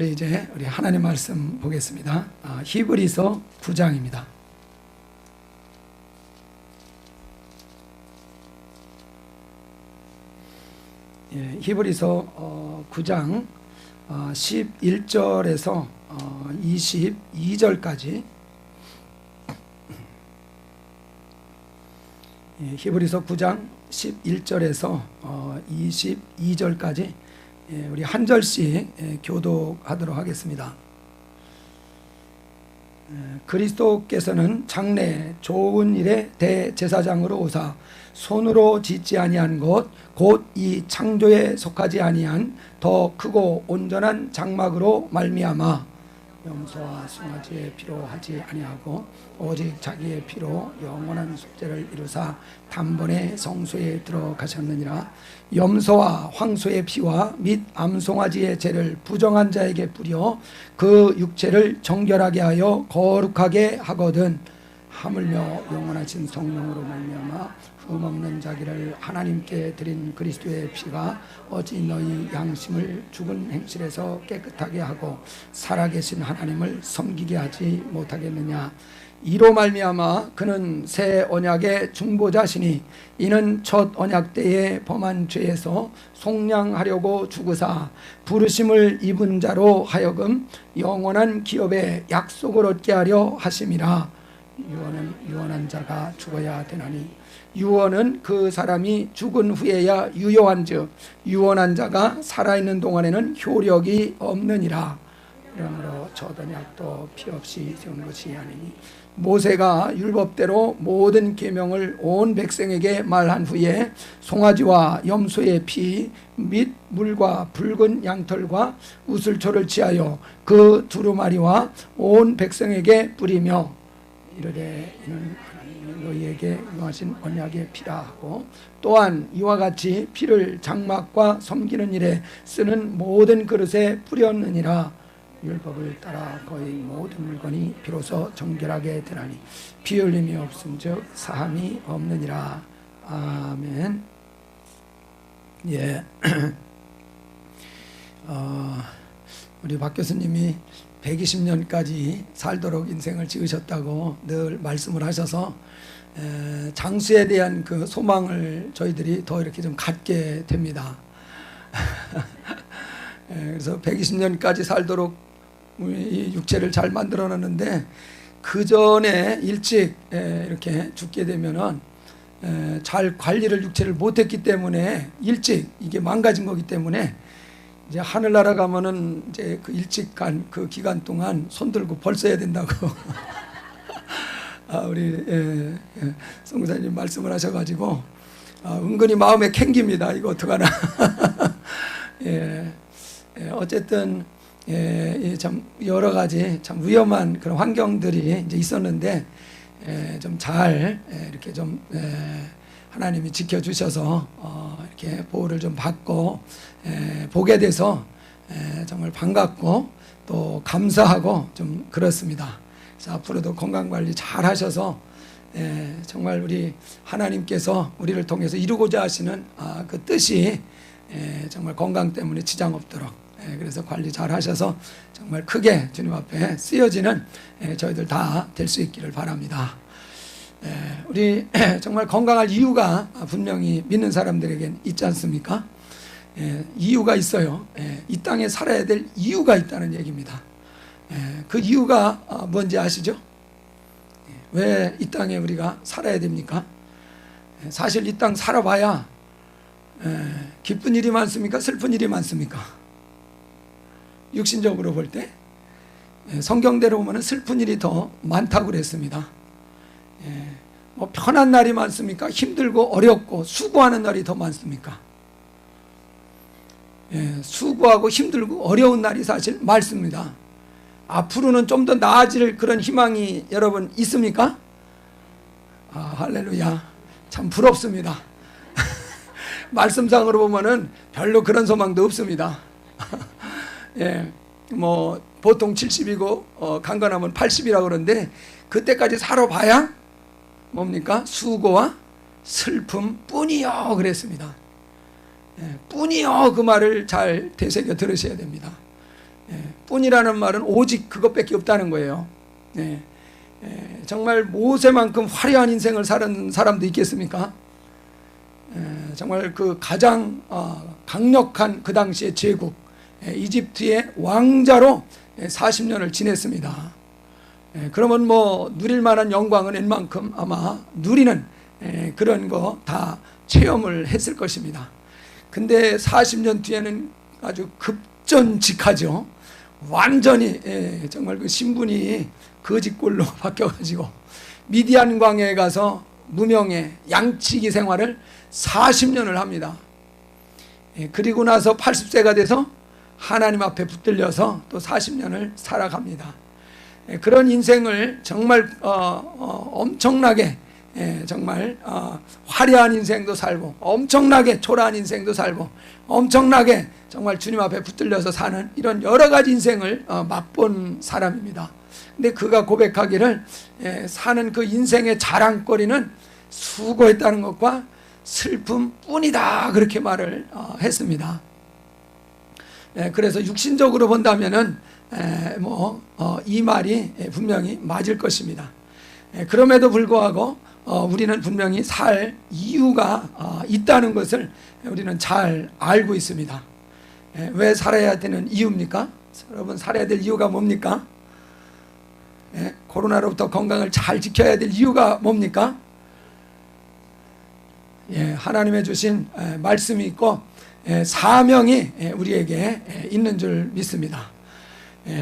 우리 하나님 말씀 보겠습니다. 히브리서 9장입니다. 히브리서 9장 11절에서 22절까지 히브리서 9장 11절에서 22절까지 우리 한 절씩 교독하도록 하겠습니다. 그리스도께서는 장래 좋은 일의 대제사장으로 오사 손으로 짓지 아니한 것 곧 이 창조에 속하지 아니한 더 크고 온전한 장막으로 말미암아 염소와 송아지의 피로 하지 아니하고 오직 자기의 피로 영원한 속죄를 이루사 단번에 성소에 들어가셨느니라. 염소와 황소의 피와 및 암송아지의 죄를 부정한 자에게 뿌려 그 육체를 정결하게 하여 거룩하게 하거든 하물며 영원하신 성령으로 말미암아 흠없는 자기를 하나님께 드린 그리스도의 피가 어찌 너희 양심을 죽은 행실에서 깨끗하게 하고 살아계신 하나님을 섬기게 하지 못하겠느냐. 이로 말미암아 그는 새 언약의 중보자시니 이는 첫 언약 때에 범한 죄에서 속량하려고 죽으사 부르심을 입은 자로 하여금 영원한 기업의 약속을 얻게 하려 하심이라. 유언은 유언한 자가 죽어야 되나니 유언은 그 사람이 죽은 후에야 유효한즉 유언한 자가 살아있는 동안에는 효력이 없느니라. 그러므로 첫 언약도 피 없이 세운 것이 아니니 모세가 율법대로 모든 계명을 온 백성에게 말한 후에 송아지와 염소의 피 및 물과 붉은 양털과 우슬초를 취하여 그 두루마리와 온 백성에게 뿌리며 이르되 이는 하나님이 너희에게 명하신 언약의 피라 하고 또한 이와 같이 피를 장막과 섬기는 일에 쓰는 모든 그릇에 뿌렸느니라. 율법을 따라 거의 모든 물건이 비로소 정결하게 되나니 피 흘림이 없음즉 사함이 없느니라. 아멘. 우리 박 교수님이 120년까지 살도록 인생을 지으셨다고 늘 말씀을 하셔서 장수에 대한 그 소망을 저희들이 더 이렇게 좀 갖게 됩니다. 그래서 120년까지 살도록 이 육체를 잘 만들어 놨는데 그 전에 일찍 이렇게 죽게 되면은 잘 관리를 육체를 못했기 때문에 일찍 이게 망가진 거기 때문에 이제 하늘나라 가면은 이제 그 일찍 간 그 기간 동안 손 들고 벌 써야 된다고 우리 성구사님 말씀을 하셔가지고 은근히 마음에 캥깁니다. 이거 어떡하나. 어쨌든 참 여러 가지 참 위험한 그런 환경들이 이제 있었는데 좀 잘 이렇게 좀 하나님이 지켜주셔서 이렇게 보호를 좀 받고 보게 돼서 정말 반갑고 또 감사하고 좀 그렇습니다. 그래서 앞으로도 건강관리 잘 하셔서 정말 우리 하나님께서 우리를 통해서 이루고자 하시는 그 뜻이 정말 건강 때문에 지장 없도록 그래서 관리 잘 하셔서 정말 크게 주님 앞에 쓰여지는 저희들 다 될 수 있기를 바랍니다. 우리 정말 건강할 이유가 분명히 믿는 사람들에겐 있지 않습니까? 이유가 있어요. 이 땅에 살아야 될 이유가 있다는 얘기입니다. 그 이유가 뭔지 아시죠? 왜 이 땅에 우리가 살아야 됩니까? 사실 이 땅 살아봐야 기쁜 일이 많습니까? 슬픈 일이 많습니까? 육신적으로 볼 때 성경대로 보면 슬픈 일이 더 많다고 그랬습니다. 뭐 편한 날이 많습니까? 힘들고 어렵고 수고하는 날이 더 많습니까? 수고하고 힘들고 어려운 날이 사실 많습니다. 앞으로는 좀 더 나아질 그런 희망이 여러분 있습니까? 할렐루야. 참 부럽습니다. 말씀상으로 보면은 별로 그런 소망도 없습니다. 뭐 보통 70이고 강건하면 80이라고 그러는데 그때까지 살아봐야 뭡니까? 수고와 슬픔 뿐이요 그랬습니다. 뿐이요 그 말을 잘 되새겨 들으셔야 됩니다. 뿐이라는 말은 오직 그것밖에 없다는 거예요. 네. 정말 모세만큼 화려한 인생을 사는 사람도 있겠습니까? 정말 그 가장 강력한 그 당시의 제국 이집트의 왕자로 40년을 지냈습니다. 그러면 뭐 누릴 만한 영광은 웬만큼 아마 누리는 그런 거 다 체험을 했을 것입니다. 근데 40년 뒤에는 아주 급전직하죠. 완전히 정말 그 신분이 거지꼴로 바뀌어가지고 미디안 광야에 가서 무명의 양치기 생활을 40년을 합니다. 그리고 나서 80세가 돼서 하나님 앞에 붙들려서 또 40년을 살아갑니다. 그런 인생을 정말 엄청나게 정말 화려한 인생도 살고 엄청나게 초라한 인생도 살고 엄청나게 정말 주님 앞에 붙들려서 사는 이런 여러 가지 인생을 맛본 사람입니다. 근데 그가 고백하기를 사는 그 인생의 자랑거리는 수고했다는 것과 슬픔뿐이다 그렇게 말을 했습니다. 그래서 육신적으로 본다면은 이 말이 분명히 맞을 것입니다. 그럼에도 불구하고 우리는 분명히 살 이유가 있다는 것을 우리는 잘 알고 있습니다. 왜 살아야 되는 이유입니까? 여러분, 살아야 될 이유가 뭡니까? 코로나로부터 건강을 잘 지켜야 될 이유가 뭡니까? 하나님의 주신 말씀이 있고 사명이 우리에게 있는 줄 믿습니다.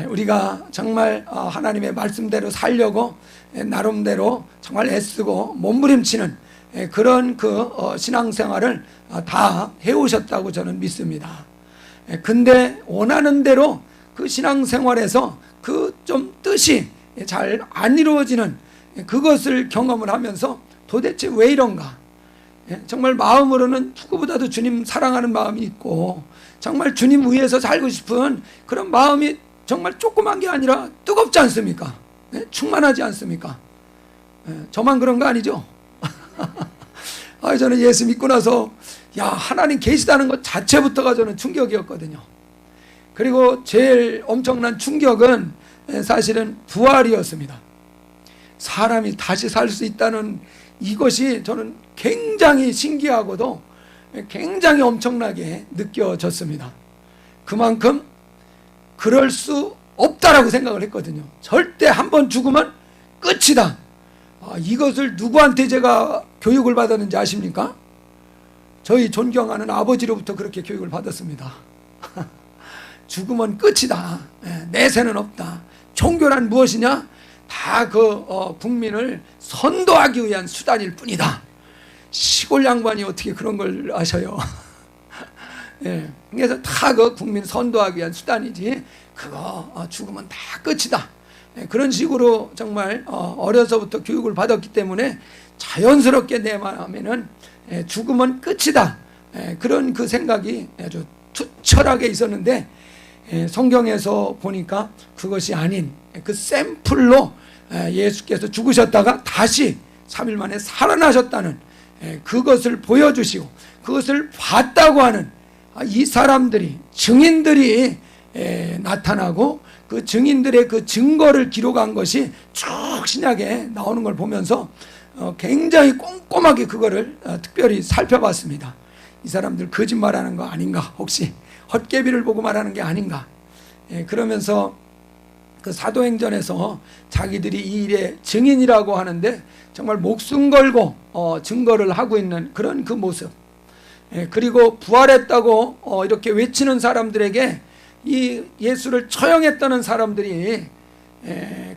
우리가 정말 하나님의 말씀대로 살려고 나름대로 정말 애쓰고 몸부림치는 그런 그 신앙생활을 다 해오셨다고 저는 믿습니다. 근데 원하는 대로 그 신앙생활에서 그 좀 뜻이 잘 안 이루어지는 그것을 경험을 하면서 도대체 왜 이런가? 정말 마음으로는 누구보다도 주님 사랑하는 마음이 있고 정말 주님 위해서 살고 싶은 그런 마음이 정말 조그만 게 아니라 뜨겁지 않습니까? 충만하지 않습니까? 저만 그런 거 아니죠? 저는 예수 믿고 나서 하나님 계시다는 것 자체부터가 저는 충격이었거든요. 그리고 제일 엄청난 충격은 사실은 부활이었습니다. 사람이 다시 살 수 있다는 이것이 저는 굉장히 신기하고도 굉장히 엄청나게 느껴졌습니다. 그만큼 그럴 수 없다라고 생각을 했거든요. 절대 한번 죽으면 끝이다. 이것을 누구한테 제가 교육을 받았는지 아십니까? 저희 존경하는 아버지로부터 그렇게 교육을 받았습니다. 죽으면 끝이다. 내세는 없다. 종교란 무엇이냐? 다 국민을 선도하기 위한 수단일 뿐이다. 시골 양반이 어떻게 그런 걸 아셔요? 그래서 다 국민 선도하기 위한 수단이지 그거 죽으면 다 끝이다. 그런 식으로 정말 어려서부터 교육을 받았기 때문에 자연스럽게 내 마음에는 죽으면 끝이다. 그런 그 생각이 아주 투철하게 있었는데 성경에서 보니까 그것이 아닌 그 샘플로 예수께서 죽으셨다가 다시 3일 만에 살아나셨다는 그것을 보여주시고 그것을 봤다고 하는 이 사람들이 증인들이 나타나고 그 증인들의 그 증거를 기록한 것이 쭉 신약에 나오는 걸 보면서 굉장히 꼼꼼하게 그거를 특별히 살펴봤습니다. 이 사람들 거짓말하는 거 아닌가? 혹시 헛개비를 보고 말하는 게 아닌가? 그러면서 그 사도행전에서 자기들이 이 일의 증인이라고 하는데 정말 목숨 걸고 증거를 하고 있는 그런 그 모습, 그리고 부활했다고 이렇게 외치는 사람들에게 이 예수를 처형했다는 사람들이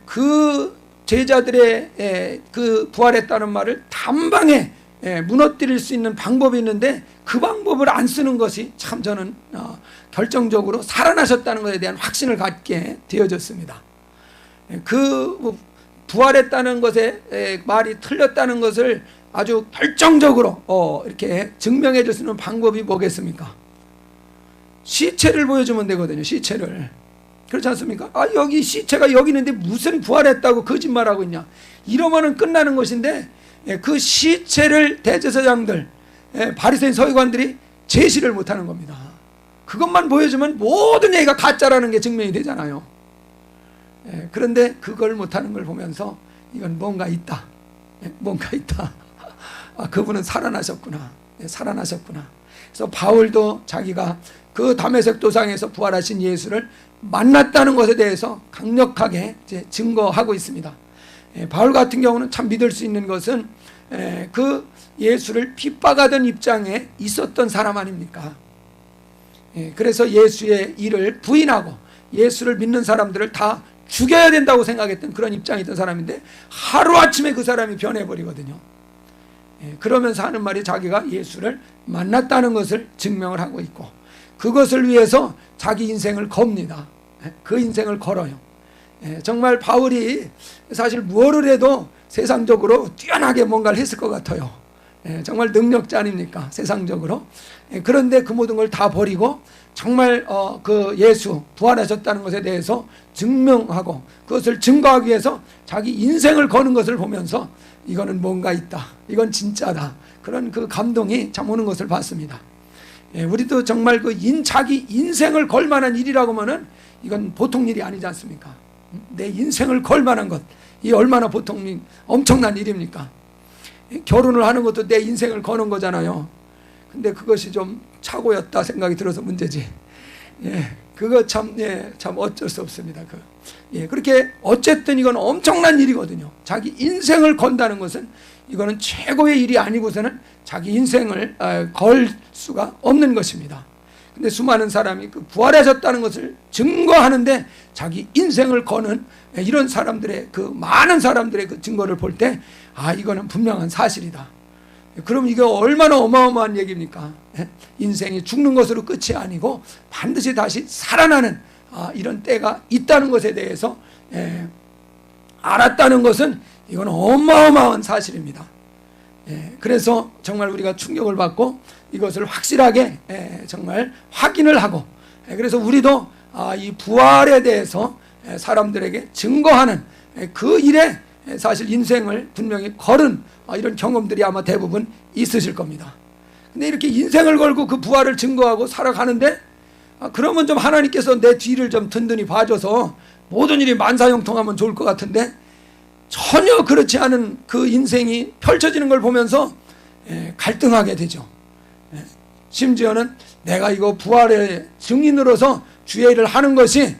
그 제자들의 그 부활했다는 말을 단방에 무너뜨릴 수 있는 방법이 있는데 그 방법을 안 쓰는 것이 참 저는 결정적으로 살아나셨다는 것에 대한 확신을 갖게 되어졌습니다. 그 부활했다는 것에 말이 틀렸다는 것을 아주 결정적으로 이렇게 증명해 줄 수 있는 방법이 뭐겠습니까? 시체를 보여주면 되거든요. 시체를. 그렇지 않습니까? 여기 시체가 여기 있는데 무슨 부활했다고 거짓말하고 있냐, 이러면은 끝나는 것인데 그 시체를 대제사장들, 바리새인 서기관들이 제시를 못하는 겁니다. 그것만 보여주면 모든 얘기가 가짜라는 게 증명이 되잖아요. 그런데 그걸 못하는 걸 보면서 이건 뭔가 있다. 뭔가 있다. 아, 그분은 살아나셨구나. 살아나셨구나. 그래서 바울도 자기가 그 다메섹 도상에서 부활하신 예수를 만났다는 것에 대해서 강력하게 이제 증거하고 있습니다. 바울 같은 경우는 참 믿을 수 있는 것은 그 예수를 핍박하던 입장에 있었던 사람 아닙니까? 그래서 예수의 일을 부인하고 예수를 믿는 사람들을 다 죽여야 된다고 생각했던 그런 입장이 있던 사람인데 하루아침에 그 사람이 변해버리거든요. 그러면서 하는 말이 자기가 예수를 만났다는 것을 증명을 하고 있고 그것을 위해서 자기 인생을 겁니다. 그 인생을 걸어요. 정말 바울이 사실 무엇을 해도 세상적으로 뛰어나게 뭔가를 했을 것 같아요. 정말 능력자 아닙니까? 세상적으로. 그런데 그 모든 걸 다 버리고 정말 그 예수 부활하셨다는 것에 대해서 증명하고 그것을 증거하기 위해서 자기 인생을 거는 것을 보면서 이거는 뭔가 있다. 이건 진짜다. 그런 그 감동이 참 오는 것을 봤습니다. 우리도 정말 그 자기 인생을 걸 만한 일이라고 하면은 이건 보통 일이 아니지 않습니까? 내 인생을 걸 만한 것. 이 얼마나 엄청난 일입니까? 결혼을 하는 것도 내 인생을 거는 거잖아요. 근데 그것이 좀 착오였다 생각이 들어서 문제지. 그거 참 어쩔 수 없습니다. 그렇게 어쨌든 이건 엄청난 일이거든요. 자기 인생을 건다는 것은 이거는 최고의 일이 아니고서는 자기 인생을 걸 수가 없는 것입니다. 근데 수많은 사람이 그 부활하셨다는 것을 증거하는데 자기 인생을 거는 이런 사람들의 그 많은 사람들의 그 증거를 볼 때 이거는 분명한 사실이다. 그럼 이게 얼마나 어마어마한 얘기입니까? 인생이 죽는 것으로 끝이 아니고 반드시 다시 살아나는 이런 때가 있다는 것에 대해서 알았다는 것은 이건 어마어마한 사실입니다. 그래서 정말 우리가 충격을 받고 이것을 확실하게 정말 확인을 하고 그래서 우리도 이 부활에 대해서 사람들에게 증거하는 그 일에 사실 인생을 분명히 걸은 이런 경험들이 아마 대부분 있으실 겁니다. 근데 이렇게 인생을 걸고 그 부활을 증거하고 살아가는데 그러면 좀 하나님께서 내 뒤를 좀 든든히 봐줘서 모든 일이 만사형통하면 좋을 것 같은데 전혀 그렇지 않은 그 인생이 펼쳐지는 걸 보면서 갈등하게 되죠. 심지어는 내가 이거 부활의 증인으로서 주의 일을 하는 것이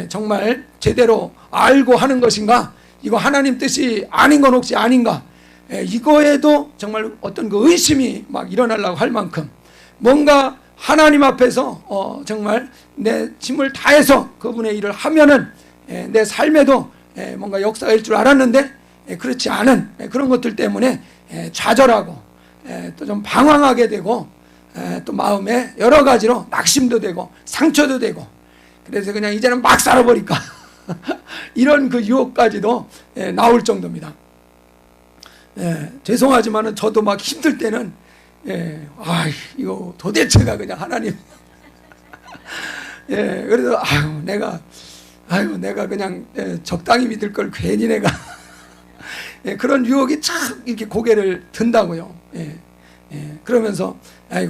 정말 제대로 알고 하는 것인가? 이거 하나님 뜻이 아닌 건 혹시 아닌가? 이거에도 정말 어떤 그 의심이 막 일어나려고 할 만큼 뭔가 하나님 앞에서 정말 내 힘을 다해서 그분의 일을 하면은 내 삶에도 뭔가 역사가 일 줄 알았는데 그렇지 않은 그런 것들 때문에 좌절하고 또 좀 방황하게 되고 또 마음에 여러 가지로 낙심도 되고 상처도 되고 그래서 그냥 이제는 막 살아버릴까 이런 그 유혹까지도 나올 정도입니다. 죄송하지만은 저도 막 힘들 때는 이거 도대체가 그냥 하나님 그래서 내가 그냥 적당히 믿을 걸 괜히 내가 그런 유혹이 참 이렇게 고개를 든다고요. 그러면서 나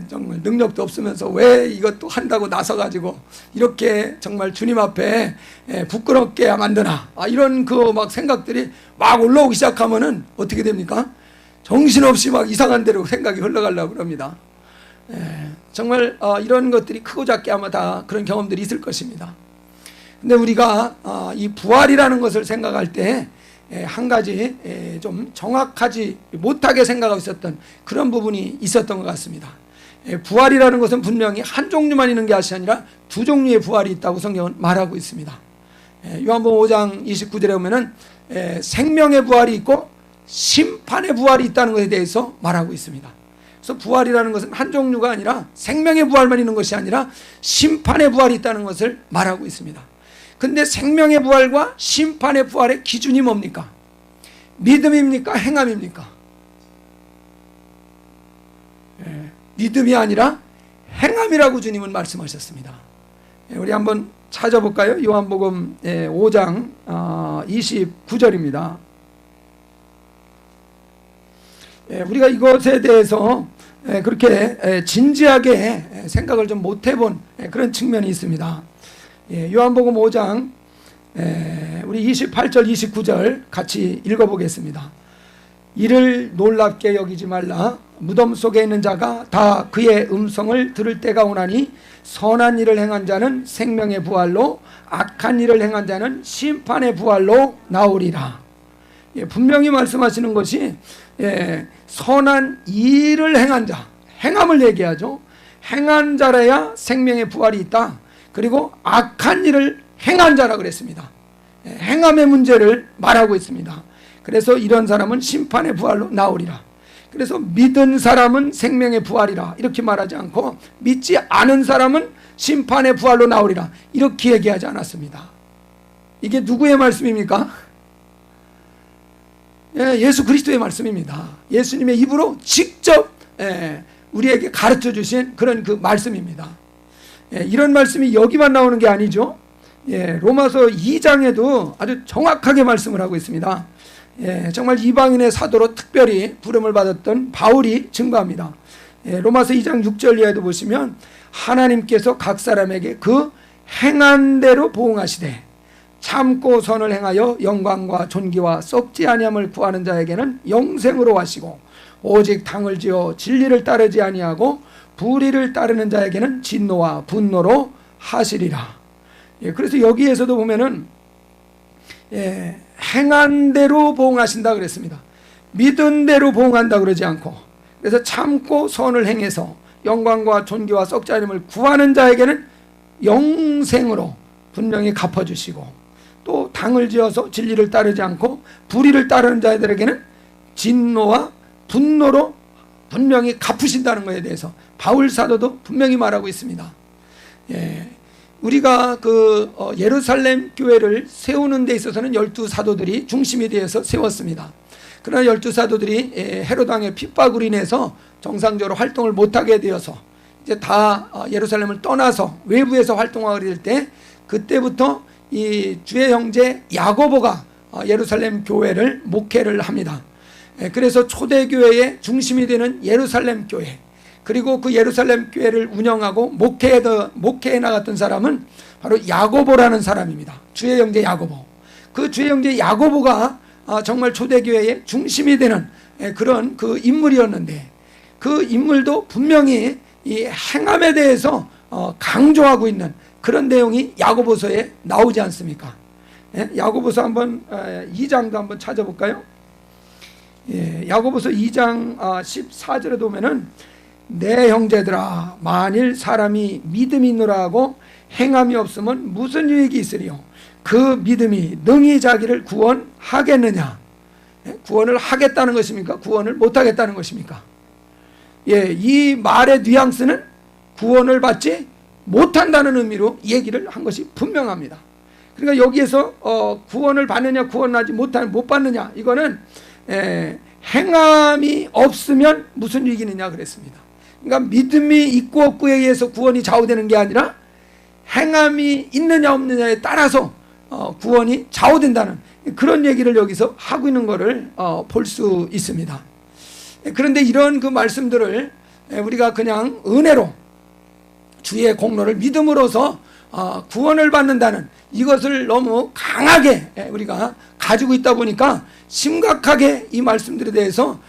정말 능력도 없으면서 왜 이것도 한다고 나서가지고 이렇게 정말 주님 앞에 부끄럽게 만드나 이런 그 막 생각들이 막 올라오기 시작하면은 어떻게 됩니까? 정신없이 막 이상한 대로 생각이 흘러가려고 그럽니다. 정말 이런 것들이 크고 작게 아마 다 그런 경험들이 있을 것입니다. 근데 우리가 이 부활이라는 것을 생각할 때 한 가지 좀 정확하지 못하게 생각하고 있었던 그런 부분이 있었던 것 같습니다. 부활이라는 것은 분명히 한 종류만 있는 것이 아니라 두 종류의 부활이 있다고 성경은 말하고 있습니다. 요한복음 5장 29절에 보면은 생명의 부활이 있고 심판의 부활이 있다는 것에 대해서 말하고 있습니다. 그래서 부활이라는 것은 한 종류가 아니라 생명의 부활만 있는 것이 아니라 심판의 부활이 있다는 것을 말하고 있습니다. 근데 생명의 부활과 심판의 부활의 기준이 뭡니까? 믿음입니까? 행함입니까? 믿음이 아니라 행함이라고 주님은 말씀하셨습니다. 우리 한번 찾아볼까요? 요한복음 5장 29절입니다. 우리가 이것에 대해서 그렇게 진지하게 생각을 좀 못 해본 그런 측면이 있습니다. 요한복음 5장 우리 28절 29절 같이 읽어보겠습니다. 이를 놀랍게 여기지 말라. 무덤 속에 있는 자가 다 그의 음성을 들을 때가 오나니 선한 일을 행한 자는 생명의 부활로, 악한 일을 행한 자는 심판의 부활로 나오리라. 분명히 말씀하시는 것이 선한 일을 행한 자, 행함을 얘기하죠. 행한 자라야 생명의 부활이 있다. 그리고 악한 일을 행한 자라 그랬습니다. 행함의 문제를 말하고 있습니다. 그래서 이런 사람은 심판의 부활로 나오리라. 그래서 믿은 사람은 생명의 부활이라 이렇게 말하지 않고, 믿지 않은 사람은 심판의 부활로 나오리라 이렇게 얘기하지 않았습니다. 이게 누구의 말씀입니까? 예수 그리스도의 말씀입니다. 예수님의 입으로 직접 우리에게 가르쳐 주신 그런 그 말씀입니다. 이런 말씀이 여기만 나오는 게 아니죠. 로마서 2장에도 아주 정확하게 말씀을 하고 있습니다. 정말 이방인의 사도로 특별히 부름을 받았던 바울이 증거합니다. 로마서 2장 6절 이하에도 보시면 하나님께서 각 사람에게 그 행한 대로 보응하시되 참고 선을 행하여 영광과 존귀와 썩지 아니함을 구하는 자에게는 영생으로 하시고, 오직 당을 지어 진리를 따르지 아니하고 불의를 따르는 자에게는 진노와 분노로 하시리라. 그래서 여기에서도 보면은 행한 대로 보응하신다 그랬습니다. 믿은 대로 보응한다 그러지 않고, 그래서 참고 선을 행해서 영광과 존귀와 썩지 않음을 구하는 자에게는 영생으로 분명히 갚아주시고, 또 당을 지어서 진리를 따르지 않고 불의를 따르는 자들에게는 진노와 분노로 분명히 갚으신다는 것에 대해서 바울 사도도 분명히 말하고 있습니다. 우리가 예루살렘 교회를 세우는 데 있어서는 12사도들이 중심이 되어서 세웠습니다. 그러나 12사도들이 헤롯 왕의 핍박으로 인해서 정상적으로 활동을 못하게 되어서 이제 다 예루살렘을 떠나서 외부에서 활동하게 될 때, 그때부터 이 주의 형제 야고보가 예루살렘 교회를 목회를 합니다. 그래서 초대교회의 중심이 되는 예루살렘 교회, 그리고 그 예루살렘 교회를 운영하고 목회해 나갔던 사람은 바로 야고보라는 사람입니다. 주의 형제 야고보. 그 주의 형제 야고보가 정말 초대교회의 중심이 되는 그런 그 인물이었는데, 그 인물도 분명히 이 행함에 대해서 강조하고 있는 그런 내용이 야고보서에 나오지 않습니까? 야고보서 한번 2장도 한번 찾아볼까요? 야고보서 2장 14절에 보면은 내 형제들아, 만일 사람이 믿음이 있노라 하고 행함이 없으면 무슨 유익이 있으리요? 그 믿음이 능히 자기를 구원하겠느냐? 구원을 하겠다는 것입니까? 구원을 못하겠다는 것입니까? 이 말의 뉘앙스는 구원을 받지 못한다는 의미로 얘기를 한 것이 분명합니다. 그러니까 여기에서 구원을 받느냐 구원하지 못 받느냐, 이거는 행함이 없으면 무슨 유익이 있느냐 그랬습니다. 그러니까 믿음이 있고 없고에 의해서 구원이 좌우되는 게 아니라 행함이 있느냐 없느냐에 따라서 구원이 좌우된다는 그런 얘기를 여기서 하고 있는 것을 볼 수 있습니다. 그런데 이런 그 말씀들을 우리가 그냥 은혜로 주의 공로를 믿음으로서 구원을 받는다는 이것을 너무 강하게 우리가 가지고 있다 보니까 심각하게 이 말씀들에 대해서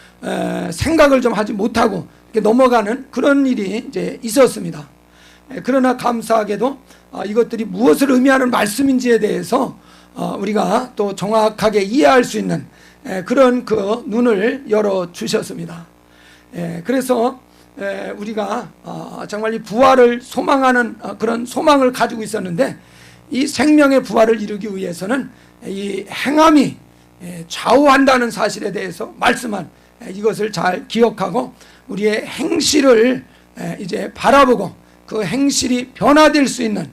생각을 좀 하지 못하고 넘어가는 그런 일이 이제 있었습니다. 그러나 감사하게도 이것들이 무엇을 의미하는 말씀인지에 대해서 우리가 또 정확하게 이해할 수 있는 그런 그 눈을 열어 주셨습니다. 그래서 우리가 정말 이 부활을 소망하는 그런 소망을 가지고 있었는데, 이 생명의 부활을 이루기 위해서는 이 행함이 좌우한다는 사실에 대해서 말씀한 이것을 잘 기억하고 우리의 행실을 이제 바라보고 그 행실이 변화될 수 있는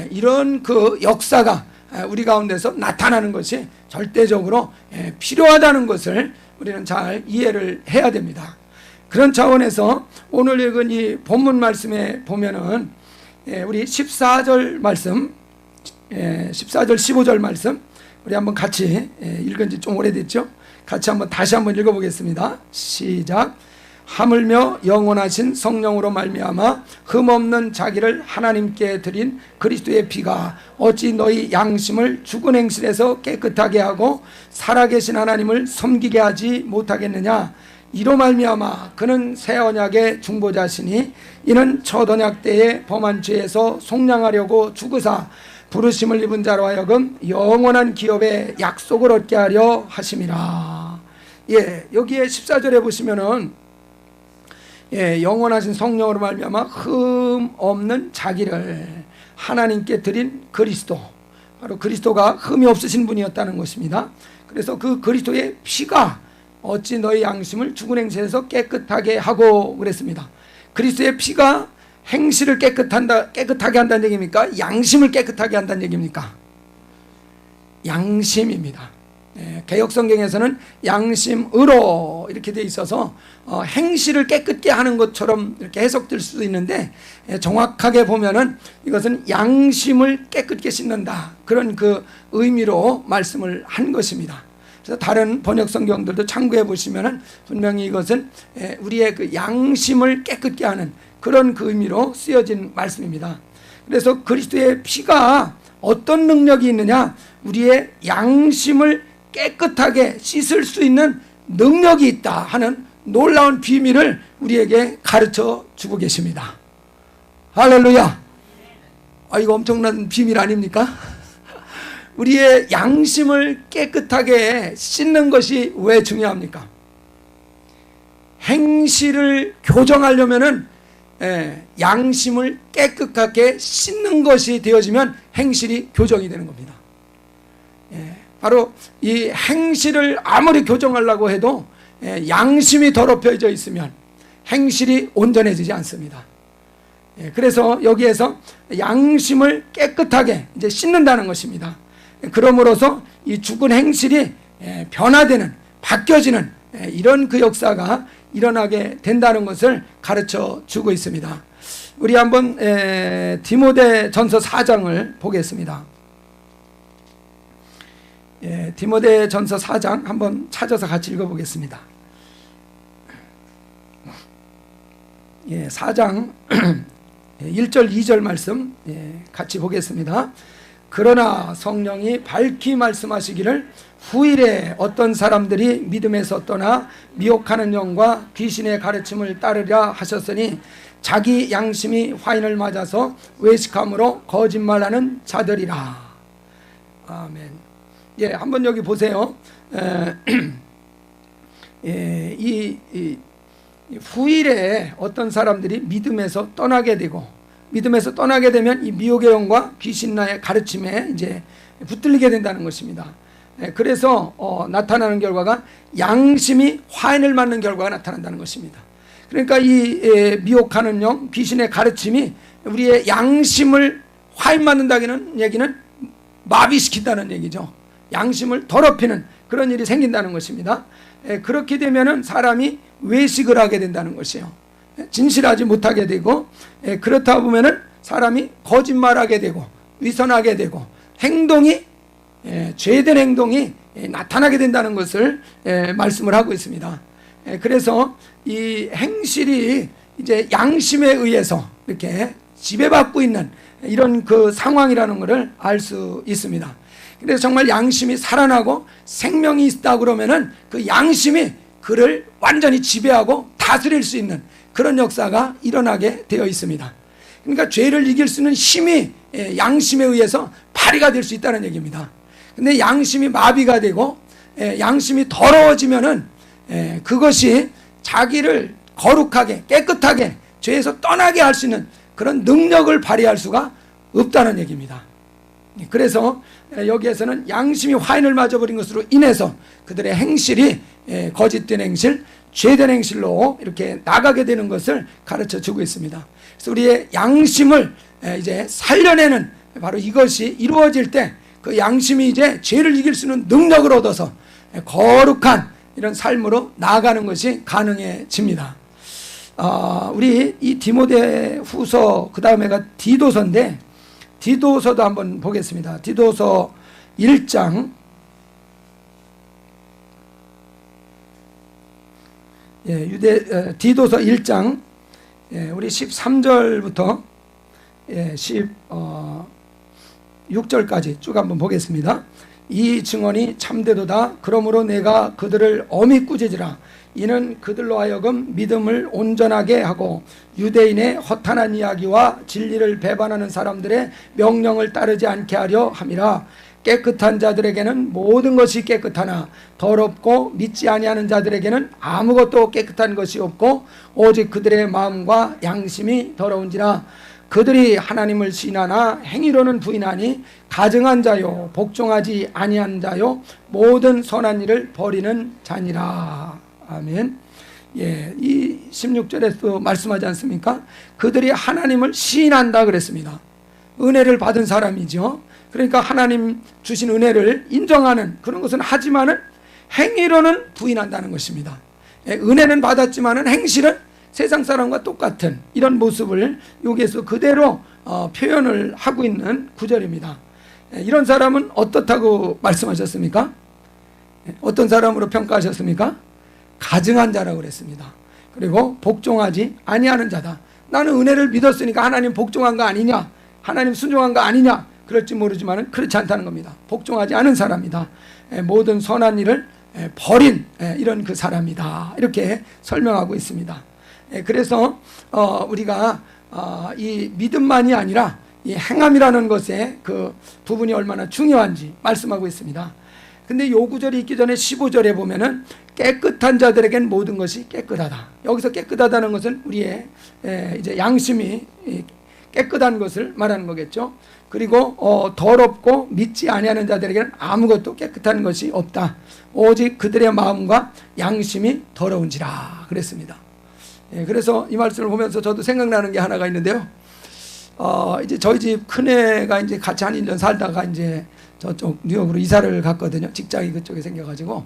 이런 그 역사가 우리 가운데서 나타나는 것이 절대적으로 필요하다는 것을 우리는 잘 이해를 해야 됩니다. 그런 차원에서 오늘 읽은 이 본문 말씀에 보면은 우리 14절 말씀, 14절 15절 말씀 우리 한번 같이 읽은 지 좀 오래됐죠? 같이 다시 한번 읽어보겠습니다. 시작. 하물며 영원하신 성령으로 말미암아 흠없는 자기를 하나님께 드린 그리스도의 피가 어찌 너희 양심을 죽은 행실에서 깨끗하게 하고 살아계신 하나님을 섬기게 하지 못하겠느냐. 이로 말미암아 그는 새 언약의 중보자시니 이는 첫 언약 때의 범한 죄에서 속량하려고 죽으사 부르심을 입은 자로 하여금 영원한 기업의 약속을 얻게 하려 하심이라. 여기에 14절에 보시면은 영원하신 성령으로 말미암아 흠 없는 자기를 하나님께 드린 그리스도, 바로 그리스도가 흠이 없으신 분이었다는 것입니다. 그래서 그 그리스도의 피가 어찌 너희 양심을 죽은 행실에서 깨끗하게 하고 그랬습니다. 그리스도의 피가 행실을 깨끗하게 한다는 얘기입니까? 양심을 깨끗하게 한다는 얘기입니까? 양심입니다. 개역성경에서는 양심으로 이렇게 돼 있어서 행실을 깨끗게 하는 것처럼 이렇게 해석될 수도 있는데, 정확하게 보면은 이것은 양심을 깨끗게 씻는다, 그런 그 의미로 말씀을 한 것입니다. 그래서 다른 번역 성경들도 참고해 보시면은 분명히 이것은 우리의 그 양심을 깨끗게 하는 그런 그 의미로 쓰여진 말씀입니다. 그래서 그리스도의 피가 어떤 능력이 있느냐? 우리의 양심을 깨끗하게 씻을 수 있는 능력이 있다 하는 놀라운 비밀을 우리에게 가르쳐 주고 계십니다. 할렐루야. 이거 엄청난 비밀 아닙니까? 우리의 양심을 깨끗하게 씻는 것이 왜 중요합니까? 행실을 교정하려면은 양심을 깨끗하게 씻는 것이 되어지면 행실이 교정이 되는 겁니다. 바로 이 행실을 아무리 교정하려고 해도 양심이 더럽혀져 있으면 행실이 온전해지지 않습니다. 그래서 여기에서 양심을 깨끗하게 이제 씻는다는 것입니다. 그러므로서 이 죽은 행실이 변화되는, 바뀌어지는 이런 그 역사가 일어나게 된다는 것을 가르쳐 주고 있습니다. 우리 한번 디모데전서 4장을 보겠습니다. 디모데전서 4장 한번 찾아서 같이 읽어보겠습니다. 4장 1절 2절 말씀 같이 보겠습니다. 그러나 성령이 밝히 말씀하시기를 후일에 어떤 사람들이 믿음에서 떠나 미혹하는 영과 귀신의 가르침을 따르려 하셨으니 자기 양심이 화인을 맞아서 외식함으로 거짓말하는 자들이라. 아멘. 한번 여기 보세요. 이 후일에 어떤 사람들이 믿음에서 떠나게 되고, 믿음에서 떠나게 되면 이 미혹의 영과 귀신의 가르침에 이제 붙들리게 된다는 것입니다. 그래서 나타나는 결과가 양심이 화인을 맞는 결과가 나타난다는 것입니다. 그러니까 이 미혹하는 영, 귀신의 가르침이 우리의 양심을 화인 맞는다는 얘기는 마비시킨다는 얘기죠. 양심을 더럽히는 그런 일이 생긴다는 것입니다. 그렇게 되면은 사람이 외식을 하게 된다는 것이에요. 진실하지 못하게 되고, 그렇다 보면은 사람이 거짓말하게 되고 위선하게 되고 행동이 죄된 행동이 나타나게 된다는 것을 말씀을 하고 있습니다. 그래서 이 행실이 이제 양심에 의해서 이렇게 지배받고 있는 이런 그 상황이라는 것을 알 수 있습니다. 그래서 정말 양심이 살아나고 생명이 있다 그러면은 그 양심이 그를 완전히 지배하고 다스릴 수 있는 그런 역사가 일어나게 되어 있습니다. 그러니까 죄를 이길 수 있는 힘이 양심에 의해서 발휘가 될 수 있다는 얘기입니다. 근데 양심이 마비가 되고 양심이 더러워지면은 그것이 자기를 거룩하게 깨끗하게 죄에서 떠나게 할 수 있는 그런 능력을 발휘할 수가 없다는 얘기입니다. 그래서 여기에서는 양심이 화인을 맞아버린 것으로 인해서 그들의 행실이 거짓된 행실, 죄된 행실로 이렇게 나가게 되는 것을 가르쳐 주고 있습니다. 그래서 우리의 양심을 이제 살려내는 바로 이것이 이루어질 때 그 양심이 이제 죄를 이길 수 있는 능력을 얻어서 거룩한 이런 삶으로 나아가는 것이 가능해집니다. 우리 이 디모데 후서 그 다음에가 디도서인데 디도서도 한번 보겠습니다. 디도서 1장 디도서 1장 우리 13절부터 16절까지 쭉 한번 보겠습니다. 이 증언이 참되도다. 그러므로 내가 그들을 엄히 꾸짖으라. 이는 그들로 하여금 믿음을 온전하게 하고 유대인의 허탄한 이야기와 진리를 배반하는 사람들의 명령을 따르지 않게 하려 함이라. 깨끗한 자들에게는 모든 것이 깨끗하나 더럽고 믿지 아니하는 자들에게는 아무것도 깨끗한 것이 없고 오직 그들의 마음과 양심이 더러운지라. 그들이 하나님을 시인하나 행위로는 부인하니 가증한 자요 복종하지 아니한 자요 모든 선한 일을 버리는 자니라. 아멘. 이 16절에서 말씀하지 않습니까? 그들이 하나님을 시인한다 그랬습니다. 은혜를 받은 사람이죠. 그러니까 하나님 주신 은혜를 인정하는 그런 것은 하지만은 행위로는 부인한다는 것입니다. 은혜는 받았지만은 행실은 세상 사람과 똑같은 이런 모습을 여기에서 그대로 표현을 하고 있는 구절입니다. 이런 사람은 어떻다고 말씀하셨습니까? 어떤 사람으로 평가하셨습니까? 가증한 자라고 그랬습니다. 그리고 복종하지 아니하는 자다. 나는 은혜를 믿었으니까 하나님 복종한 거 아니냐, 하나님 순종한 거 아니냐, 그럴지 모르지만 그렇지 않다는 겁니다. 복종하지 않은 사람이다. 모든 선한 일을 버린 이런 그 사람이다. 이렇게 설명하고 있습니다. 그래서 우리가 이 믿음만이 아니라 이 행함이라는 것의 그 부분이 얼마나 중요한지 말씀하고 있습니다. 근데 요 구절이 있기 전에 15절에 보면은 깨끗한 자들에겐 모든 것이 깨끗하다. 여기서 깨끗하다는 것은 우리의 이제 양심이 깨끗한 것을 말하는 거겠죠. 그리고 더럽고 믿지 아니하는 자들에게는 아무것도 깨끗한 것이 없다. 오직 그들의 마음과 양심이 더러운지라 그랬습니다. 그래서 이 말씀을 보면서 저도 생각나는 게 하나가 있는데요. 이제 저희 집 큰애가 이제 같이 한 1년 살다가 이제 저쪽 뉴욕으로 이사를 갔거든요. 직장이 그쪽에 생겨가지고.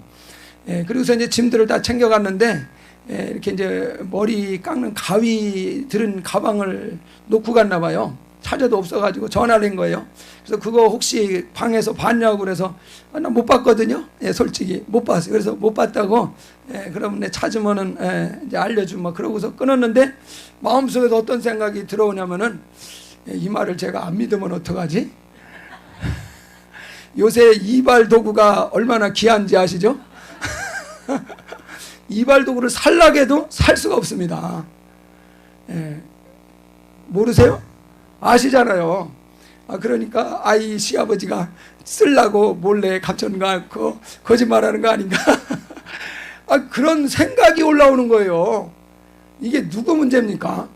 그리고서 이제 짐들을 다 챙겨갔는데, 이렇게 이제 머리 깎는 가위 들은 가방을 놓고 갔나 봐요. 찾아도 없어가지고 전화를 한 거예요. 그래서 그거 혹시 방에서 봤냐고 그래서 나 못 봤거든요. 솔직히 못 봤어요. 그래서 못 봤다고 그럼 내 찾으면은 이제 알려주면 뭐 그러고서 끊었는데 마음속에서 어떤 생각이 들어오냐면은 이 말을 제가 안 믿으면 어떡하지? 요새 이발 도구가 얼마나 귀한지 아시죠? 이발 도구를 살라고 해도 살 수가 없습니다. 모르세요? 아시잖아요. 그러니까 아이 시아버지가 쓰려고 몰래 감춰놓고 거짓말하는 거 아닌가? 그런 생각이 올라오는 거예요. 이게 누구 문제입니까?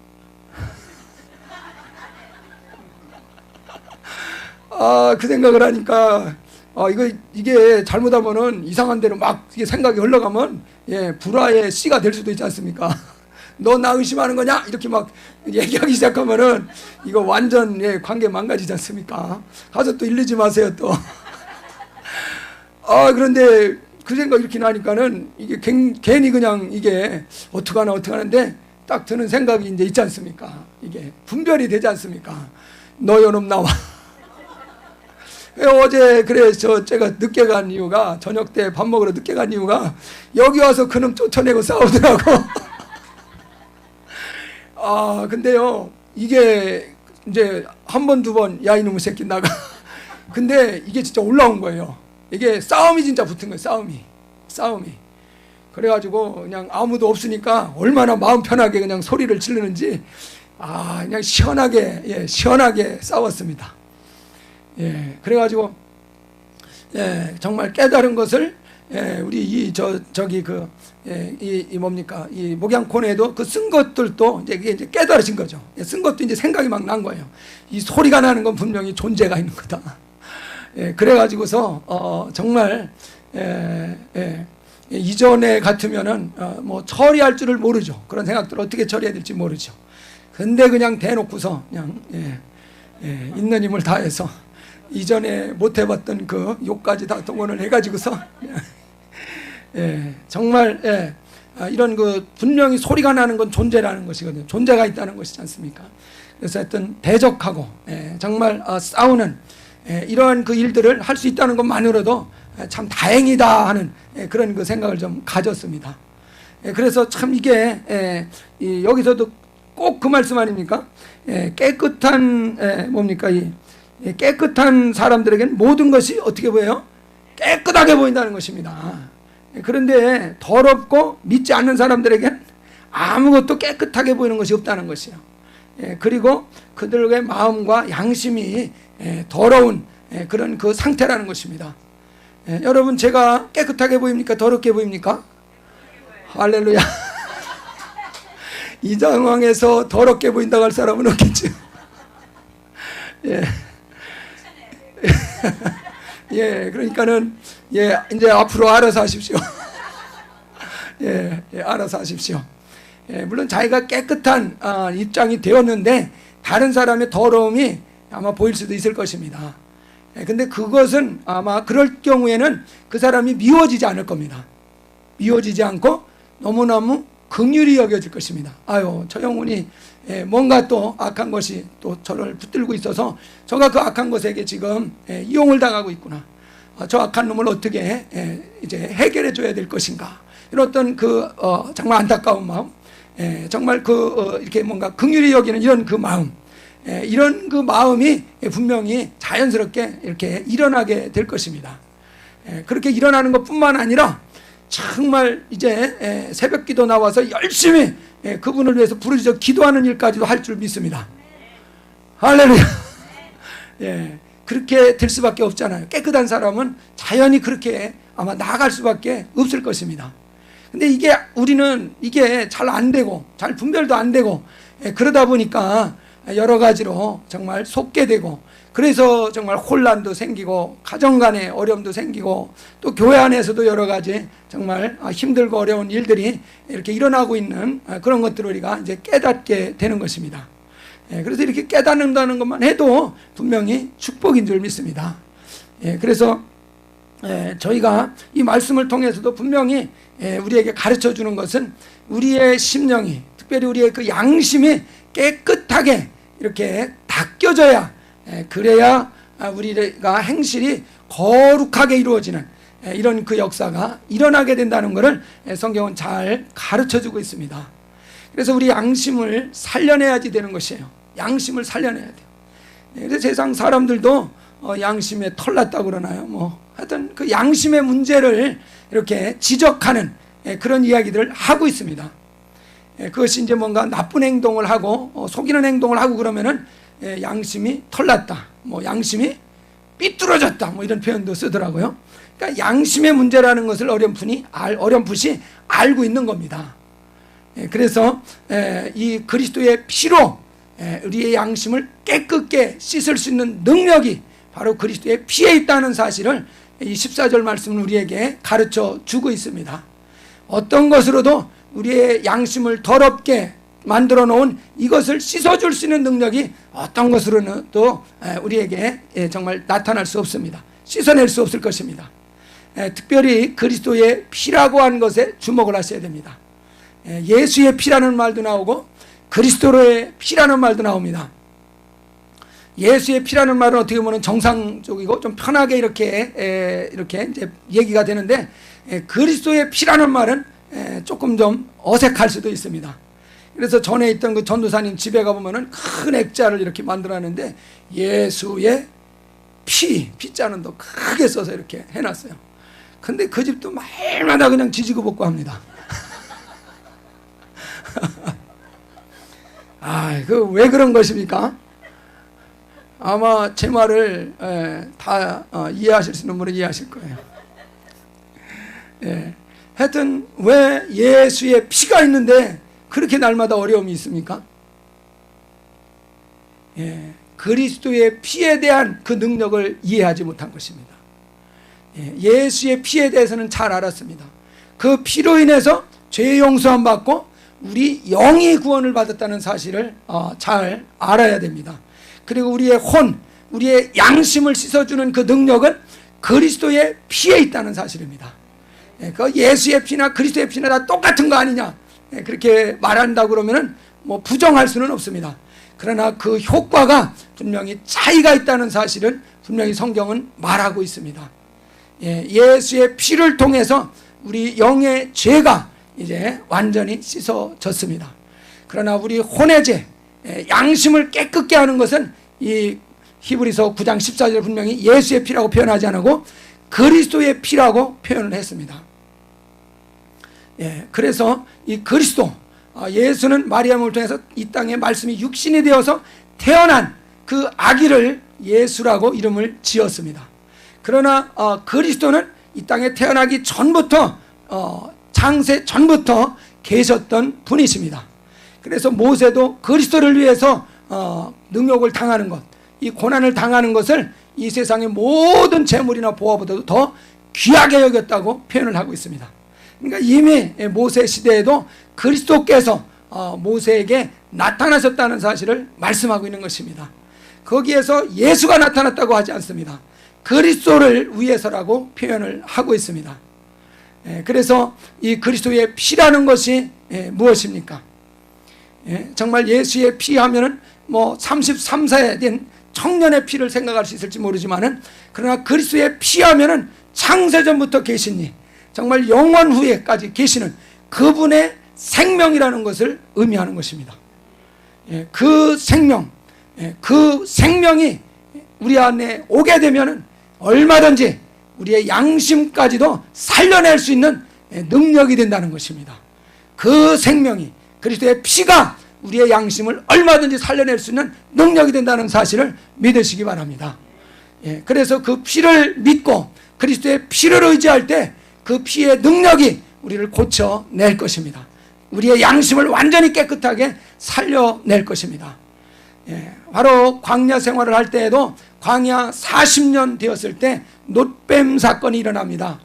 그 생각을 하니까 이게 잘못하면은 이상한 데로 막 이게 생각이 흘러가면 불화의 씨가 될 수도 있지 않습니까? 너 나 의심하는 거냐? 이렇게 막 얘기하기 시작하면은 이거 완전 관계 망가지지 않습니까? 가서 또 일리지 마세요 또. 그런데 그 생각 이렇게 나니까는 이게 괜히 그냥 이게 어떡하나 어떡하는데 딱 드는 생각이 이제 있지 않습니까? 이게 분별이 되지 않습니까? 너 요놈 나와. 어제 그래서 제가 늦게 간 이유가 저녁 때 밥 먹으러 늦게 간 이유가 여기 와서 그놈 쫓아내고 싸우더라고. 근데요 이게 이제 한 번 두 번 야 이놈의 새끼 나가. 근데 이게 진짜 올라온 거예요. 이게 싸움이 진짜 붙은 거예요. 싸움이. 그래가지고 그냥 아무도 없으니까 얼마나 마음 편하게 그냥 소리를 지르는지 그냥 시원하게 싸웠습니다. 그래가지고 정말 깨달은 것을 우리 이 뭡니까 이 목양콘에도 그 쓴 것들도 이제 깨달으신 거죠. 쓴 것도 이제 생각이 막 난 거예요. 이 소리가 나는 건 분명히 존재가 있는 거다. 그래가지고서 정말 이전에 같으면은 뭐 처리할 줄을 모르죠. 그런 생각들을 어떻게 처리해야 될지 모르죠. 근데 그냥 대놓고서 그냥 있는 힘을 다해서 이전에 못 해봤던 그 욕까지 다 동원을 해가지고서 정말 이런 그 분명히 소리가 나는 건 존재라는 것이거든요. 존재가 있다는 것이지 않습니까? 그래서 하여튼 대적하고 정말 싸우는 이러한 그 일들을 할 수 있다는 것만으로도 참 다행이다 하는 그런 그 생각을 좀 가졌습니다. 그래서 참 이게 여기서도 꼭 그 말씀 아닙니까? 깨끗한 뭡니까? 깨끗한 사람들에게는 모든 것이 어떻게 보여요? 깨끗하게 보인다는 것입니다. 그런데 더럽고 믿지 않는 사람들에게는 아무것도 깨끗하게 보이는 것이 없다는 것이요. 그리고 그들의 마음과 양심이 더러운 그런 그 상태라는 것입니다. 여러분, 제가 깨끗하게 보입니까? 더럽게 보입니까? 할렐루야. 이 상황에서 더럽게 보인다고 할 사람은 없겠죠. 예. 예, 그러니까는, 이제 앞으로 알아서 하십시오. 알아서 하십시오. 물론 자기가 깨끗한 입장이 되었는데, 다른 사람의 더러움이 아마 보일 수도 있을 것입니다. 근데 그것은 아마 그럴 경우에는 그 사람이 미워지지 않을 겁니다. 미워지지 않고 너무너무 긍휼히 여겨질 것입니다. 아유, 저 영혼이 뭔가 또 악한 것이 또 저를 붙들고 있어서 저가 그 악한 것에게 지금 이용을 당하고 있구나. 저 악한 놈을 어떻게 이제 해결해 줘야 될 것인가. 이런 어떤 정말 안타까운 마음, 정말 이렇게 뭔가 긍휼히 여기는 이런 그 마음, 이런 그 마음이 분명히 자연스럽게 이렇게 일어나게 될 것입니다. 그렇게 일어나는 것뿐만 아니라 정말 이제 새벽 기도 나와서 열심히 그분을 위해서 부르짖어 기도하는 일까지도 할 줄 믿습니다. 할렐루야. 그렇게 될 수밖에 없잖아요. 깨끗한 사람은 자연히 그렇게 아마 나아갈 수밖에 없을 것입니다. 근데 우리는 이게 잘 안 되고 잘 분별도 안 되고 그러다 보니까 여러 가지로 정말 속게 되고, 그래서 정말 혼란도 생기고 가정 간에 어려움도 생기고 또 교회 안에서도 여러 가지 정말 힘들고 어려운 일들이 이렇게 일어나고 있는 그런 것들을 우리가 이제 깨닫게 되는 것입니다. 그래서 이렇게 깨닫는다는 것만 해도 분명히 축복인 줄 믿습니다. 그래서 저희가 이 말씀을 통해서도 분명히 우리에게 가르쳐 주는 것은 우리의 심령이, 특별히 우리의 그 양심이 깨끗하게 이렇게 닦여져야, 그래야 우리가 행실이 거룩하게 이루어지는 이런 그 역사가 일어나게 된다는 것을 성경은 잘 가르쳐주고 있습니다. 그래서 우리 양심을 살려내야지 되는 것이에요. 양심을 살려내야 돼요. 그래서 세상 사람들도 양심에 털났다고 그러나요? 하여튼 그 양심의 문제를 이렇게 지적하는 그런 이야기들을 하고 있습니다. 그것이 이제 뭔가 나쁜 행동을 하고 속이는 행동을 하고 그러면은 양심이 털났다, 양심이 삐뚤어졌다, 이런 표현도 쓰더라고요. 그러니까 양심의 문제라는 것을 어렴풋이 알고 있는 겁니다. 그래서 이 그리스도의 피로 우리의 양심을 깨끗게 씻을 수 있는 능력이 바로 그리스도의 피에 있다는 사실을 이 14절 말씀은 우리에게 가르쳐 주고 있습니다. 어떤 것으로도 우리의 양심을 더럽게 만들어 놓은 이것을 씻어줄 수 있는 능력이 어떤 것으로는 또 우리에게 정말 나타날 수 없습니다. 씻어낼 수 없을 것입니다. 특별히 그리스도의 피라고 하는 것에 주목을 하셔야 됩니다. 예수의 피라는 말도 나오고 그리스도의 피라는 말도 나옵니다. 예수의 피라는 말은 어떻게 보면 정상적이고 좀 편하게 이렇게 이제 얘기가 되는데, 그리스도의 피라는 말은 조금 좀 어색할 수도 있습니다. 그래서 전에 있던 그 전도사님 집에 가보면은 큰 액자를 이렇게 만들어놨는데 예수의 피자는 더 크게 써서 이렇게 해놨어요. 근데 그 집도 말마다 그냥 지지고 볶고 합니다. 왜 그런 것입니까? 아마 제 말을 다 이해하실 수 있는 분은 이해하실 거예요. 하여튼 왜 예수의 피가 있는데 그렇게 날마다 어려움이 있습니까? 그리스도의 피에 대한 그 능력을 이해하지 못한 것입니다. 예수의 피에 대해서는 잘 알았습니다. 그 피로 인해서 죄 용서함 받고 우리 영이 구원을 받았다는 사실을 잘 알아야 됩니다. 그리고 우리의 우리의 양심을 씻어주는 그 능력은 그리스도의 피에 있다는 사실입니다. 그 예수의 피나 그리스도의 피나 다 똑같은 거 아니냐, 그렇게 말한다고 그러면은 부정할 수는 없습니다. 그러나 그 효과가 분명히 차이가 있다는 사실은 분명히 성경은 말하고 있습니다. 예수의 피를 통해서 우리 영의 죄가 이제 완전히 씻어졌습니다. 그러나 우리 혼의 죄, 양심을 깨끗게 하는 것은 이 히브리서 9장 14절 분명히 예수의 피라고 표현하지 않고 그리스도의 피라고 표현을 했습니다. 그래서 이 그리스도, 예수는 마리아 몸을 통해서 이 땅에 말씀이 육신이 되어서 태어난 그 아기를 예수라고 이름을 지었습니다. 그러나 그리스도는 이 땅에 태어나기 전부터, 창세 전부터 계셨던 분이십니다. 그래서 모세도 그리스도를 위해서 능욕을 당하는 것, 이 고난을 당하는 것을 이 세상의 모든 재물이나 보화보다도 더 귀하게 여겼다고 표현을 하고 있습니다. 그러니까 이미 모세 시대에도 그리스도께서 모세에게 나타나셨다는 사실을 말씀하고 있는 것입니다. 거기에서 예수가 나타났다고 하지 않습니다. 그리스도를 위해서라고 표현을 하고 있습니다. 그래서 이 그리스도의 피라는 것이 무엇입니까? 정말 예수의 피 하면은 뭐 33세 된 청년의 피를 생각할 수 있을지 모르지만은, 그러나 그리스도의 피 하면은 창세전부터 계시니 정말 영원 후에까지 계시는 그분의 생명이라는 것을 의미하는 것입니다. 그 생명, 그 생명이 우리 안에 오게 되면은 얼마든지 우리의 양심까지도 살려낼 수 있는 능력이 된다는 것입니다. 그 생명이, 그리스도의 피가 우리의 양심을 얼마든지 살려낼 수 있는 능력이 된다는 사실을 믿으시기 바랍니다. 그래서 그 피를 믿고 그리스도의 피를 의지할 때 그 피의 능력이 우리를 고쳐낼 것입니다. 우리의 양심을 완전히 깨끗하게 살려낼 것입니다. 바로 광야 생활을 할 때에도 광야 40년 되었을 때 놋뱀 사건이 일어납니다.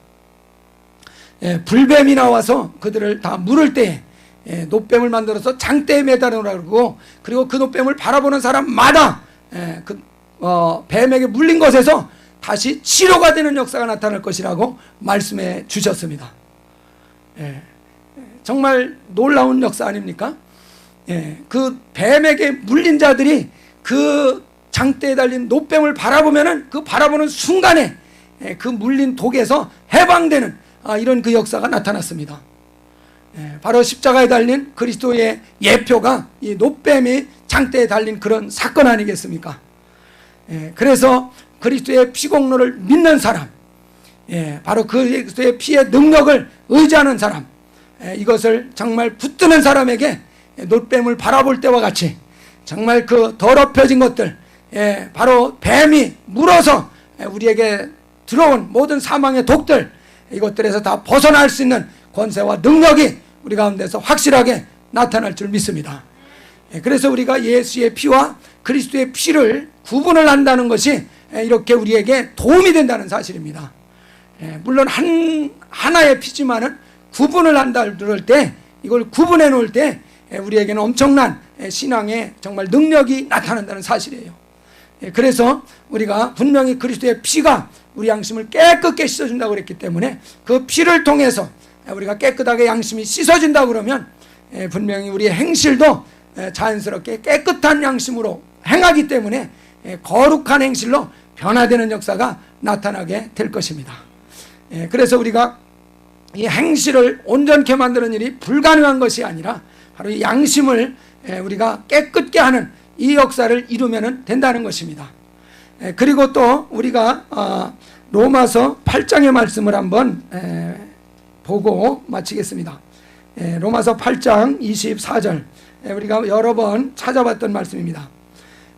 불뱀이 나와서 그들을 다 물을 때에 놋뱀을 만들어서 장대에 매달으라고, 그리고 그 놋뱀을 바라보는 사람마다 뱀에게 물린 것에서 다시 치료가 되는 역사가 나타날 것이라고 말씀해 주셨습니다. 정말 놀라운 역사 아닙니까? 그 뱀에게 물린 자들이 그 장대에 달린 놋뱀을 바라보면은 그 바라보는 순간에 그 물린 독에서 해방되는 이런 그 역사가 나타났습니다. 바로 십자가에 달린 그리스도의 예표가 이 놋뱀이 장대에 달린 그런 사건 아니겠습니까? 그래서 그리스도의 피공로를 믿는 사람, 바로 그리스도의 피의 능력을 의지하는 사람, 이것을 정말 붙드는 사람에게 놋뱀을 바라볼 때와 같이 정말 그 더럽혀진 것들, 바로 뱀이 물어서 우리에게 들어온 모든 사망의 독들, 이것들에서 다 벗어날 수 있는 권세와 능력이 우리 가운데서 확실하게 나타날 줄 믿습니다. 그래서 우리가 예수의 피와 그리스도의 피를 구분을 한다는 것이 이렇게 우리에게 도움이 된다는 사실입니다. 물론 하나의 피지만은 구분을 한다 그럴 때, 이걸 구분해 놓을 때 우리에게는 엄청난 신앙의 정말 능력이 나타난다는 사실이에요. 그래서 우리가 분명히 그리스도의 피가 우리 양심을 깨끗게 씻어준다고 그랬기 때문에 그 피를 통해서 우리가 깨끗하게 양심이 씻어진다 그러면 분명히 우리의 행실도 자연스럽게 깨끗한 양심으로 행하기 때문에 거룩한 행실로 변화되는 역사가 나타나게 될 것입니다. 그래서 우리가 이 행실을 온전케 만드는 일이 불가능한 것이 아니라 바로 이 양심을 우리가 깨끗게 하는 이 역사를 이루면 된다는 것입니다. 그리고 또 우리가 로마서 8장의 말씀을 한번 보고 마치겠습니다. 로마서 8장 24절, 우리가 여러 번 찾아봤던 말씀입니다.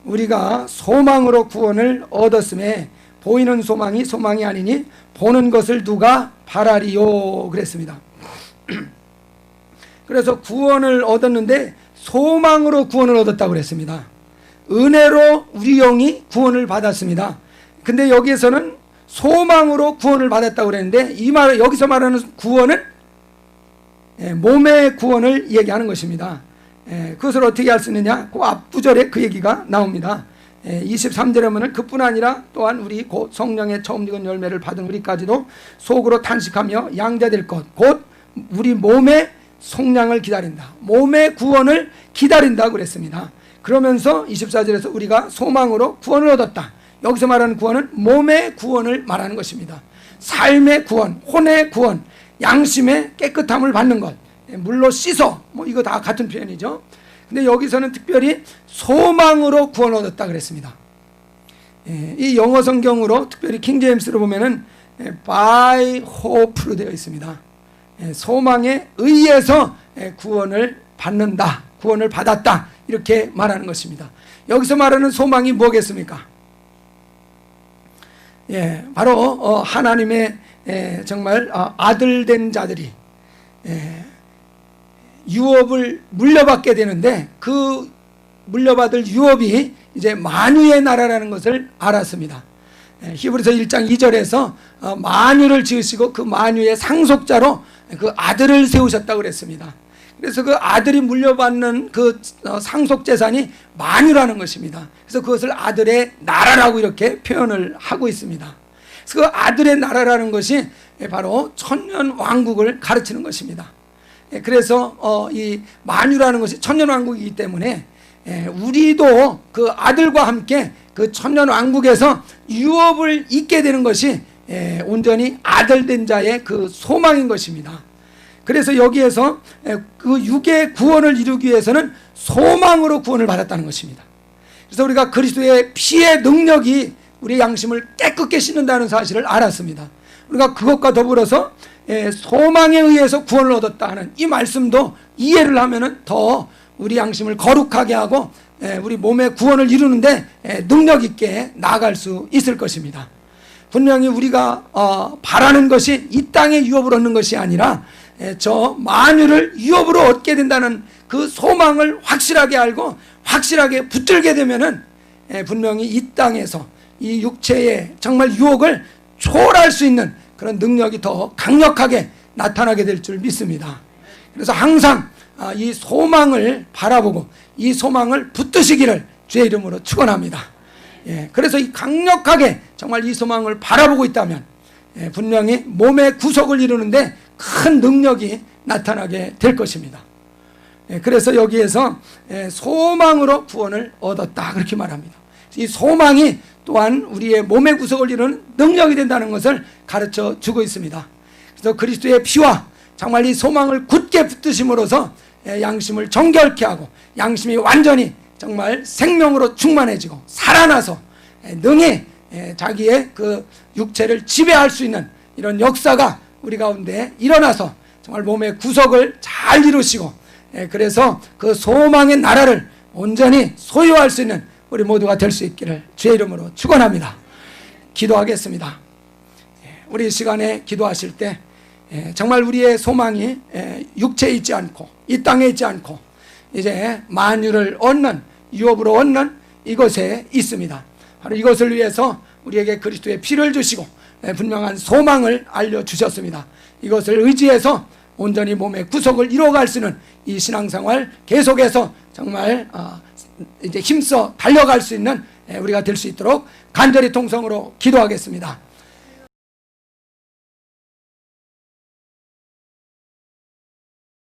우리가 소망으로 구원을 얻었음에 보이는 소망이 소망이 아니니 보는 것을 누가 바라리요 그랬습니다. 그래서 구원을 얻었는데 소망으로 구원을 얻었다고 그랬습니다. 은혜로 우리 영이 구원을 받았습니다. 근데 여기에서는 소망으로 구원을 받았다고 그랬는데 이 말, 여기서 말하는 구원은 몸의 구원을 얘기하는 것입니다. 그것을 어떻게 할 수 있느냐? 그 앞구절에 그 얘기가 나옵니다. 23절에 보면 그뿐 아니라 또한 우리 곧 성령의 처음 익은 열매를 받은 우리까지도 속으로 탄식하며 양자될 것 곧 우리 몸의 속량을 기다린다. 몸의 구원을 기다린다고 그랬습니다. 그러면서 24절에서 우리가 소망으로 구원을 얻었다. 여기서 말하는 구원은 몸의 구원을 말하는 것입니다. 삶의 구원, 혼의 구원, 양심의 깨끗함을 받는 것, 물로 씻어, 뭐 이거 다 같은 표현이죠. 근데 여기서는 특별히 소망으로 구원을 얻었다 그랬습니다. 이 영어 성경으로 특별히 킹제임스로 보면은 by hope로 되어 있습니다. 소망에 의해서 구원을 받는다, 구원을 받았다, 이렇게 말하는 것입니다. 여기서 말하는 소망이 뭐겠습니까? 바로 하나님의 정말 아들 된 자들이 유업을 물려받게 되는데, 그 물려받을 유업이 이제 만유의 나라라는 것을 알았습니다. 히브리서 1장 2절에서 만유를 지으시고 그 만유의 상속자로 그 아들을 세우셨다고 그랬습니다. 그래서 그 아들이 물려받는 그 상속 재산이 만유라는 것입니다. 그래서 그것을 아들의 나라라고 이렇게 표현을 하고 있습니다. 그래서 그 아들의 나라라는 것이 바로 천년 왕국을 가르치는 것입니다. 그래서 이 만유라는 것이 천년 왕국이기 때문에 우리도 그 아들과 함께 그 천년 왕국에서 유업을 잇게 되는 것이 온전히 아들 된 자의 그 소망인 것입니다. 그래서 여기에서 그 육의 구원을 이루기 위해서는 소망으로 구원을 받았다는 것입니다. 그래서 우리가 그리스도의 피의 능력이 우리의 양심을 깨끗게 씻는다는 사실을 알았습니다. 우리가 그것과 더불어서 소망에 의해서 구원을 얻었다 하는 이 말씀도 이해를 하면은 더 우리 양심을 거룩하게 하고 우리 몸의 구원을 이루는데 능력 있게 나아갈 수 있을 것입니다. 분명히 우리가 바라는 것이 이 땅의 유업을 얻는 것이 아니라 저 만유를 유업으로 얻게 된다는 그 소망을 확실하게 알고 확실하게 붙들게 되면은 분명히 이 땅에서 이 육체의 정말 유혹을 초월할 수 있는 그런 능력이 더 강력하게 나타나게 될 줄 믿습니다. 그래서 항상 이 소망을 바라보고 이 소망을 붙드시기를 주의 이름으로 축원합니다. 그래서 이 강력하게 정말 이 소망을 바라보고 있다면 분명히 몸의 구속을 이루는데 큰 능력이 나타나게 될 것입니다. 그래서 여기에서 소망으로 구원을 얻었다 그렇게 말합니다. 이 소망이 또한 우리의 몸의 구속을 이루는 능력이 된다는 것을 가르쳐 주고 있습니다. 그래서 그리스도의 피와 정말 이 소망을 굳게 붙드심으로써 양심을 정결케 하고 양심이 완전히 정말 생명으로 충만해지고 살아나서 능히 자기의 그 육체를 지배할 수 있는 이런 역사가 우리 가운데 일어나서 정말 몸의 구속을 잘 이루시고 그래서 그 소망의 나라를 온전히 소유할 수 있는 우리 모두가 될 수 있기를 주의 이름으로 축원합니다. 기도하겠습니다. 우리 시간에 기도하실 때 정말 우리의 소망이 육체에 있지 않고 이 땅에 있지 않고 이제 만유를 얻는 유업으로 얻는 이것에 있습니다. 바로 이것을 위해서 우리에게 그리스도의 피를 주시고 분명한 소망을 알려주셨습니다. 이것을 의지해서 온전히 몸의 구속을 이루어갈 수 있는 이 신앙생활 계속해서 정말 이제 힘써 달려갈 수 있는 우리가 될 수 있도록 간절히 통성으로 기도하겠습니다.